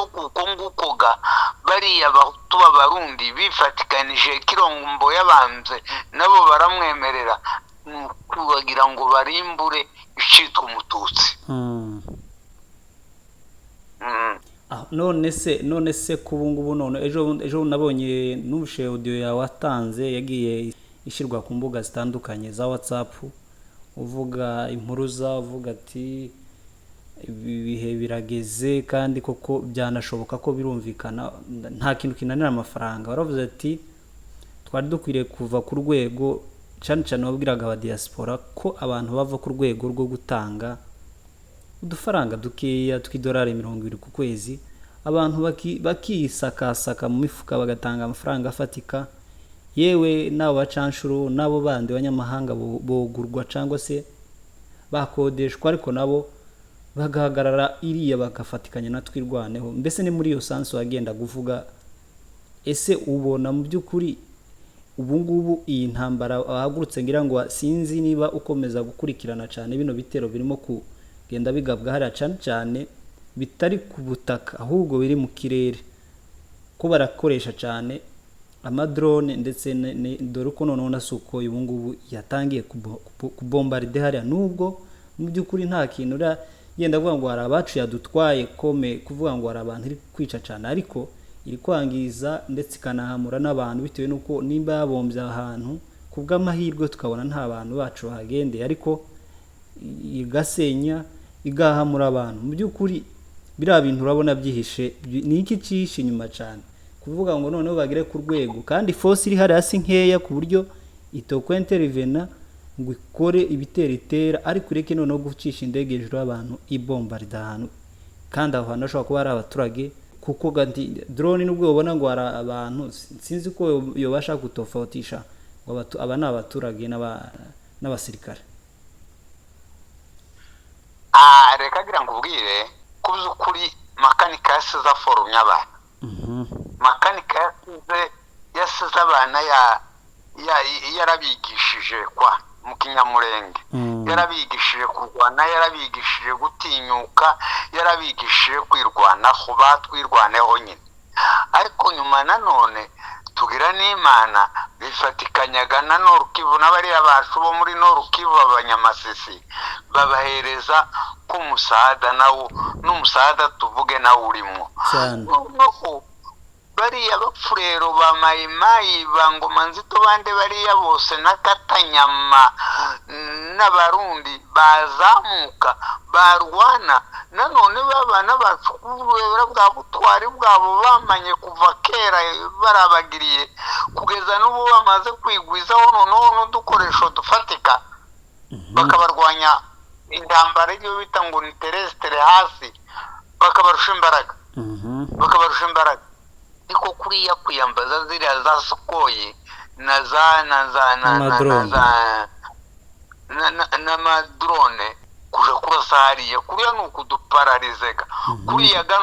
kuko ngukoga bariya Abahutu b'Abarundi bifatikanije Kirombo yabanze, nabo baramwemerera, nukubagira ngo barimbure icitwa Umututsi. none se kubu ngubu none ejo nabonye n'ubushe audio yawe watanze yagiye ishyirwa ku mbuga zitandukanye za WhatsApp uvuga impuruza uvuga ati ibihe birageze kandi koko byanashoboka ko birumvikana nta kintu kinanira amafaranga waravuze ati twari dukwiriye kuva ku rwego cyane cyane wabwiraga aba diaspora ko abantu bava ku rwego rwo gutanga udufaranga dukeya tw'idolari 20 ku kwezi abantu bakisakasaka mu mifuka bagatanga amafaranga afatika yewe nabo bacanshuro nabo bandi banyamahanga bogurwa cyangwa se bakodeshwa ariko nabo bagahagarara iriya bagafatikanya natwirwaneho mbese ni muri iyo sanso wagenda kuvuga ese ubona mu by'ukuri ubu ngubu iyi ntambara ahagurutse ngira ngo sinzi niba ukomeza gukurikirana cyane bino bitero birimo kugenda bigabwa hariya cyane bitari ku butaka ahubwo biri mu kirere ko barakoresha cyane amadrone ndetse dore uko noneho nasuko ubu ngubu yatangiye kubombarde hariya nubwo mu by'ukuri nta kintu yenda kuvuga ngo hari abacu yadutwaye kuvuga ngo hari abantu iri kwica cyane ariko iri kwangiza ndetse ikanahamura n'abantu bitewe n'uko nimba yabombye ahantu ku bw'amahirwe tukabona nta bantu bacu bahagendeye ariko igasenya igahamura abantu mu by'ukuri biriya bintu urabona byihishe ni iki cyihishe inyuma cyane kuvuga ngo noneho bagere ku rwego kandi force iri hari hasi nkeya ku buryo itokwentervena ngo ikore ibitera ariko ureke noneho gucisha indege hejuru y'abantu ibombarda ahantu kandi aho hantu ashobora kuba ari abaturage kuko drone nubwo ubona ngo hari abantu sinzi ko yobasha gutofautisha ngo aba ni abaturage n'abasirikare reka gira ngo ubwire kubuza ukuri makanika yasize aforumye abantu makanika yasize abana yarabigishije kwa mu kinyamurenge yarabigishije kurwana yarabigishije gutinyuka yarabigishije kwirwanaho batwirwaneho nyine ariko nyuma nanone tugira n'Imana bifatikanyaga na Norukivu n'abariya bacu bo muri Norukivu abanyamasisi babahereza k'umusada nawo n'umusada tuvuge nawo urimo bariya bapfurero ba mayimayi ba ngoma nzito bande bariya bose n'akatanyama n'abarundi bazamuka barwana nanone babana bacu kubera bwa butwari bwabo bamanye kuva kera barabagiriye kugeza n'ubu bamaze kwigwizaho noneho n'udukoresho dufatika bakabarwanya intambara iyo bita ngo ni terrestre hasi bakabarusha imbaraga niko kuriya kwiyambaza ziriya za Sukoyi n'amadrone kuja kurasa hariya kuriya ni ukuduparalizega kuriya ga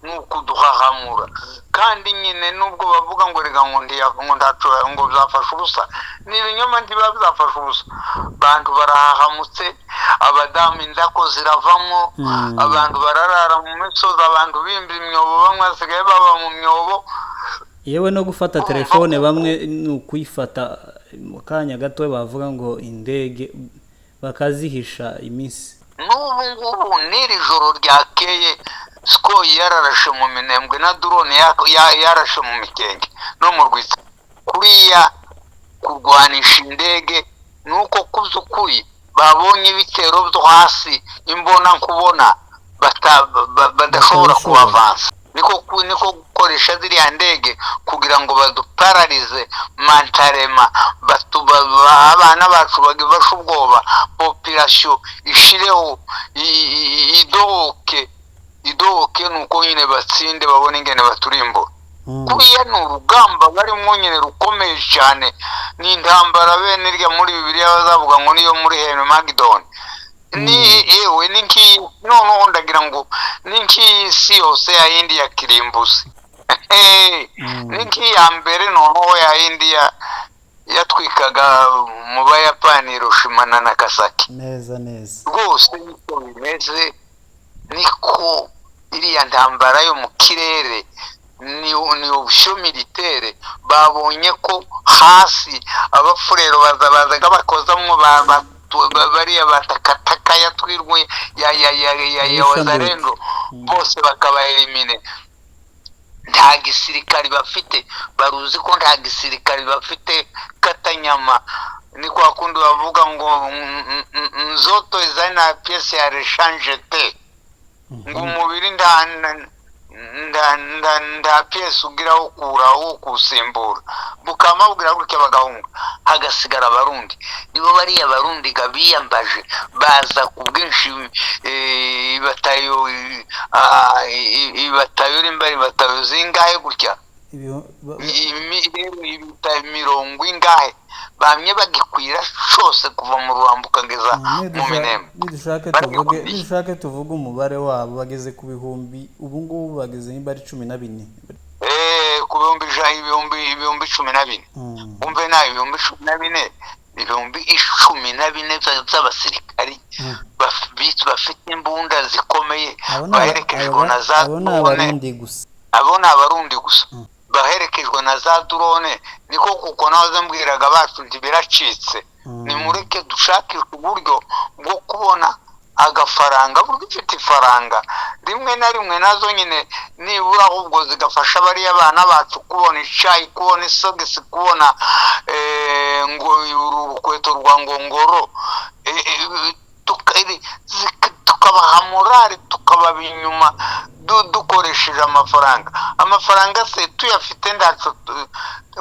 ni ukuduhahamura kandi nyine nubwo bavuga ngo rega ngo ndacura ngo bizafasha ubusa ni ibinyoma ntibiba bizafasha ubusa abantu barahahamutse abadamu indako ziravamo abantu bararara mu misozi abantu bimba imyobo bamwe basigaye baba mu myobo yewe no gufata telefone bamwe ni ukuyifata mu kanya gato bavuga ngo indege bakazihisha iminsi n'ubu ngubu n'iri joro ryakeye Sukoyi yararashe mu minembwe na drone yarashe mu mikenge no mu rwitsi kuriya kurwanisha indege nuko kuzukuri babonye ibitero byo hasi imbona nkubona badashobora kubavansa niko gukoresha ziriya ndege kugira ngo badupararize mantarema abana bacu bagibasha ubwoba population ishireho idohoke nuko nyine batsinde babone ingene baturimbura kuriya ni urugamba barimo nyine rukomeye cyane ni intambara bene rya muri Bibiliya bazavuga ngo niyo muri Magdon ewe ninki noneho ndagira ngo ninki si yose ya yindi ya kirimbuzi ninki ya mbere noneho ya yindi yatwikaga mu Bayapani Hiroshima na Nagasaki neza rwose niko bimeze niko iriya ntambara yo mu kirere ni ubusho militaire babonye ko hasi abafurero bazaga bakozamwo bariya batakataka yatwirwe ya wazarendo bose bakaba elimine. Nta gisirikari bafite, baruzi ko nta gisirikari bafite Katanyama. Ni kwa kundi bavuga ngo nzoto izana pièce ya rechange te, ngo umubiri nda pièce ugira wo kuraho kusimbura, bukamabwira gutya bagahunga, hagasigara abarundi. Nibo bariya barundi gabiyambaje baza kubwinshi ibatayo imbari batayo zingahe gutya mirongo ingahe bamye bagikwira cyose kuva mu Ruhambuka ngeza mu Minembwe. Nidushake tuvuge umubare wabo bageze ku bihumbi, ubu ngubu bageze n'imbari 14. Ku bihumbi 14. Umve nayo ibihumbi 14, ibihumbi 14 by'abasirikari bafite imbunda zikomeye, baherekejwe na za Abarundi gusa baherekejwe na za drone. Niko kuko nazo mbwiraga bacu biracitse, nimureke dushakire uburyo bwo kubona agafaranga, buryo ufite ifaranga rimwe na rimwe nazo nyine nibura ahubwo zigafasha bariya abana bacu kubona icyayi, kubona isogisi, kubona ngo urukweto rwa ngongoro, tukabaha morale, tukababa inyuma dukoresheje amafaranga se tuyafite ndacu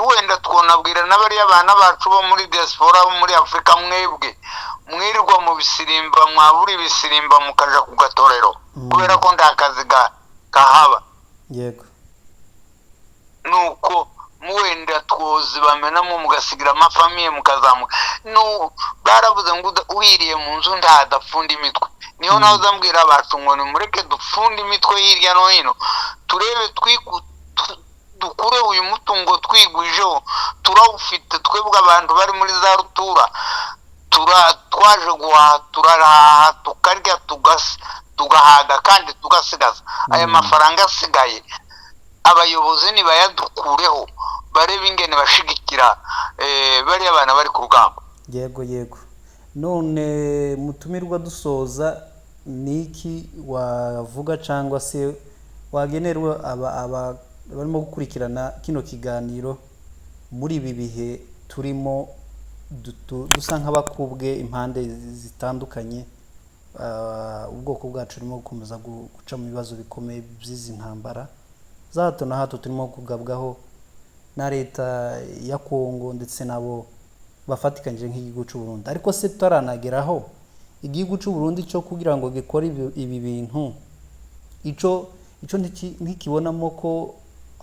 wenda twonabwira n'abariya abana bacu bo muri diaspora bo muri Afrika, mwebwe mwirirwa mu bisirimba, mwaburi bisirimba mukaja ku gatorero kubera ko ndakazi kahaba. Yego, nuko muwenda twozi bamenamo mugasigira amafamiye mukazamuka. No baravuze ngo wiriye mu nzu ndadafunda imitwe. Niho naho zambwira abacu ngo nimureke dufunda imitwe hirya no hino, turebe dukure uyu mutungo twigwijeho, turawufite twebwe abantu bari muri za rutura, twaje guhaha, turaraha, tukarya, tugahaga kandi tugasigaza. Aya mafaranga asigaye abayobozi nibayadukureho, barebe ingene bashigikira bariya abana bari ku rugamba. Yego. None mutumirwa dusoza, niki wavuga cyangwa se wagenerwa barimo gukurikirana kino kiganiro muri ibi bihe turimo dusa nk'abakubwe impande zitandukanye, ubwoko bwacu urimo gukomeza guca mu bibazo bikomeye by'izi ntambara za hato na hato turimo kugabwaho na leta ya Kongo ndetse nabo bafatikanyije nk'igihugu cy'u Burundi. Ariko se tutaranageraho igihugu cy'u Burundi cyo kugira ngo gikore ibi bintu, ico ntikibonamo ko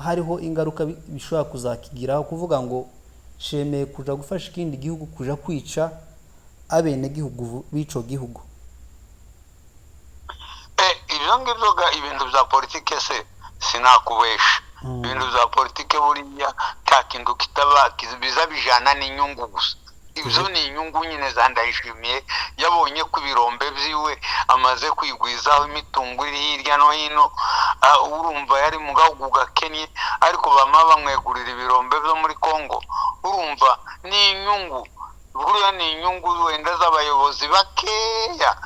hariho ingaruka bishobora kuzakigiraho, kuvuga ngo shemeye kuja gufasha ikindi gihugu kuja kwica abene gihugu bico gihugu. Ibyo ngibyo ibintu bya politike se sinakubesha. Ibintu bya politike buriya nta kintu kitaba biza bijana n'inyungu gusa. Ibyo ni inyungu nyine zandayishimiye, yabonye ku birombe byiwe amaze kwigwizaho imitungo iri hirya no hino. Urumva yari mu gahugu gakennye, ariko bama bamwegurira ibirombe byo muri Kongo. Urumva ni inyungu, buriya ni inyungu wenda z'abayobozi bakeya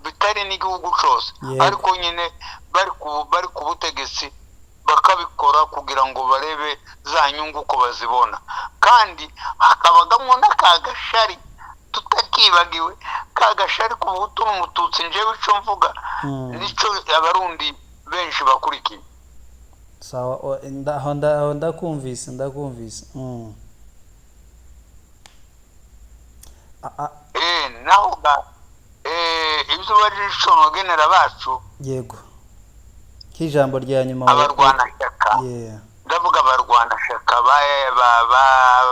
bitari n'igihugu cyose, ariko nyine bari ku butegetsi bakabikora kugira ngo barebe za nyungu ko bazibona. Kandi hakabagamo n'akagashari tutakibagiwe, kagashari ku Buhutu n'Umututsi. Njewe ico mvuga nico abarundi benshi bakurikiye. Sawa, ndakumvise. Naho ibyo barisho nogenera bacu. Yego, kijambo rya nyuma abarwanashyaka. Ndavuga abarwanashyaka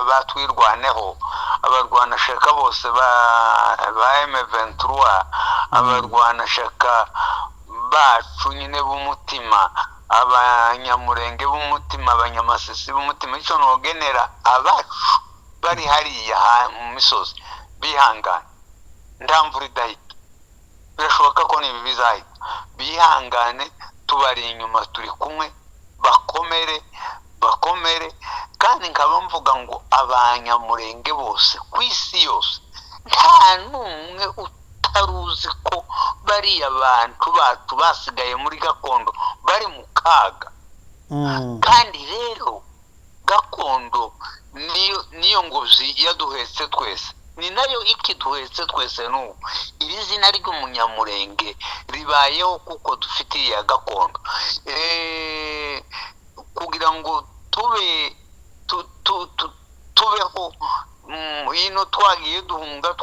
batwirwaneho, abarwanashyaka bose ba M23, abarwanashyaka bacu nyine b'umutima, abanyamurenge b'umutima, abanyamasisi b'umutima. Icyo nogenera abacu bari hariya mu misozi, bihangane, ndamvura idahita, birashoboka ko nibi bizahita, bihangane, tubari inyuma, turi kumwe, bakomere. Kandi nkaba mvuga ngo abanyamurenge bose ku isi yose nta n'umwe utaruzi ko bariya bantu bacu basigaye muri gakondo bari mu kaga. Kandi rero gakondo niyo ngobyi yaduhetse twese, ni nayo ikiduhetse twese. n'ubu iri zina ry'umunyamurenge ribayeho kuko dufite iya gakondo, kugira ngo tubeho. Hino twagiye duhunga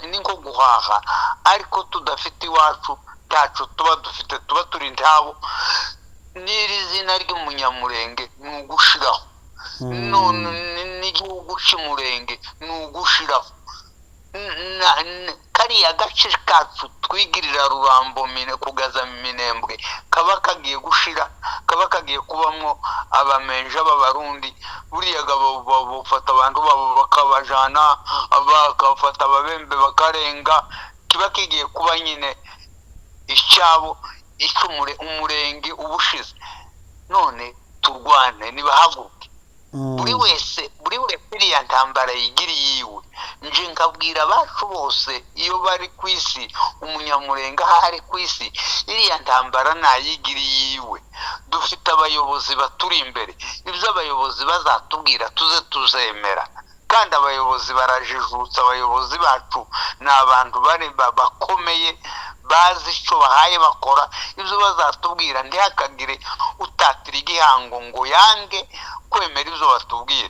ni nko guhaha, ariko tudafite iwacu cyacu tuba dufite, tuba turi ntabo. n'iri zina ry'umunyamurenge ni ugushiraho, n'igihugu cy'umurenge ni ugushiraho. kariya gace kacu twigirira Rurambo kugaza Minembwe kaba kagiye gushira, kaba kagiye kubamwo abamenja b'abarundi. buriya bafata abantu babo bakabajana, bakafata ababembe bakarenga, kiba kigiye kuba nyine icyabo umurenge ubushize. none turwane, nibahaguruke, buri wese iriya ntambara yigiriye iwe. nje nkabwira abacu bose iyo bari ku isi, umunyamurenge aho ari ku isi, iriya ntambara ntayigiriye iwe. dufite abayobozi baturi imbere, ibyo abayobozi bazatubwira tuzemera. kandi abayobozi barajijutse, abayobozi bacu ni abantu bakomeye, bazi icyo bahaye bakora. ibyo bazatubwira ntihakagire utatira igihango ngo yange kwemera ibyo batubwira.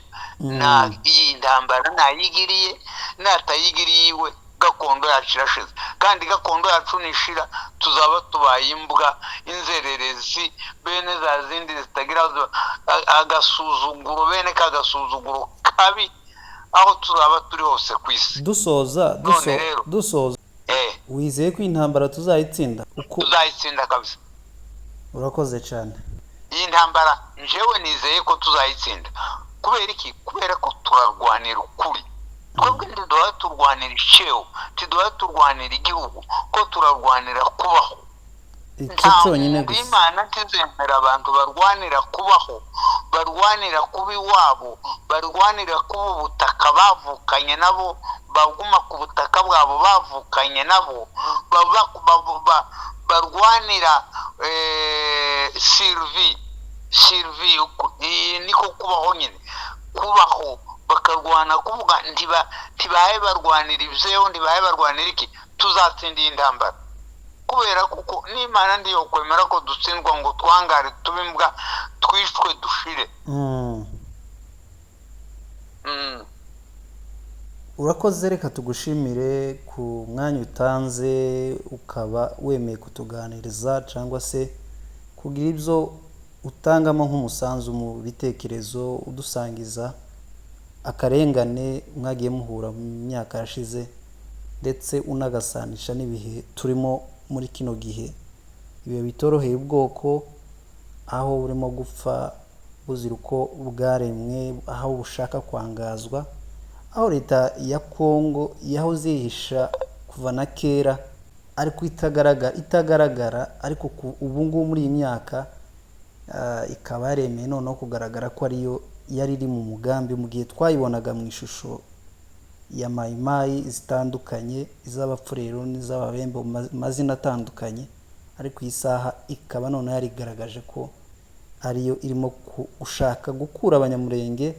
iyi ntambara ntayigiriye, natayigiriye iwe, gakondo yacu irashize. kandi gakondo yacu nishira, tuzaba tubaye imbwa, inzererezi, bene za zindi zitagira agasuzuguro, bene kagasuzuguro kabi, aho tuzaba turi hose ku isi. dusoza wizeye ko intambara tuzayitsinda? tuzayitsinda kabisa. urakoze cyane. iyi ntambara njyewe nizeye ko tuzayitsinda. kubera iki? kubera ko turarwanira ukuri. twebwe ntiduhaye turwanira icyeho, ntiduhaye turwanira igihugu, ko turarwanira kubaho. icyo cyonyine gusa. Imana ntizemera abantu barwanira kubaho, barwanira kuba iwabo, barwanira kuba ubutaka bavukanye nabo, baguma ku butaka bwabo bavukanye nabo, barwanira sirvi, niko kubaho nyine, kubaho bakarwana, kuvuga ntibahe barwanira ibyeho, ntibahe barwanira iki. tuzatsinda iyi ntambara, kubera kuko n'Imana ndiyo kwemera ko dutsindwa ngo twangare tube imbwa, twishwe dushire. urakoze, reka tugushimire ku mwanya utanze, ukaba wemeye kutuganiriza cyangwa se kugira ibyo utangamo nk'umusanzu mu bitekerezo, udusangiza akarengane mwagiye muhura mu myaka yashize, ndetse unagasanisha n'ibihe turimo muri kino gihe, ibihe bitoroheye ubwoko, aho burimo gupfa buzira uko bwaremwe, aho bushaka kwangazwa, aho leta ya Kongo yahoze yihisha kuva na kera, ariko itagaragara, ariko ubu ngubu muri iyi myaka ikaba yaremeye noneho kugaragara ko ariyo yari iri mu mugambi, mu gihe twayibonaga mu ishusho ya mayimayi zitandukanye, iz'abapfurero n'iz'ababembe, mu mazina atandukanye, ariko iyi saha ikaba noneho yarigaragaje ko ariyo irimo gushaka gukura abanyamurenge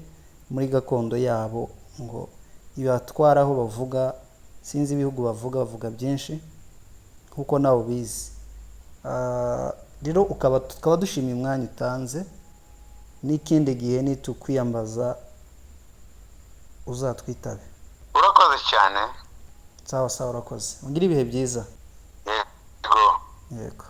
muri gakondo yabo, ngo ibatware aho bavuga, sinzi ibihugu bavuga byinshi kuko nawe ubizi. rero tukaba dushimiye umwanya utanze, n'ikindi gihe nitukwiyambaza uzatwitabe. urakoze cyane. sawa, urakoze, ugire ibihe byiza. yego. yego.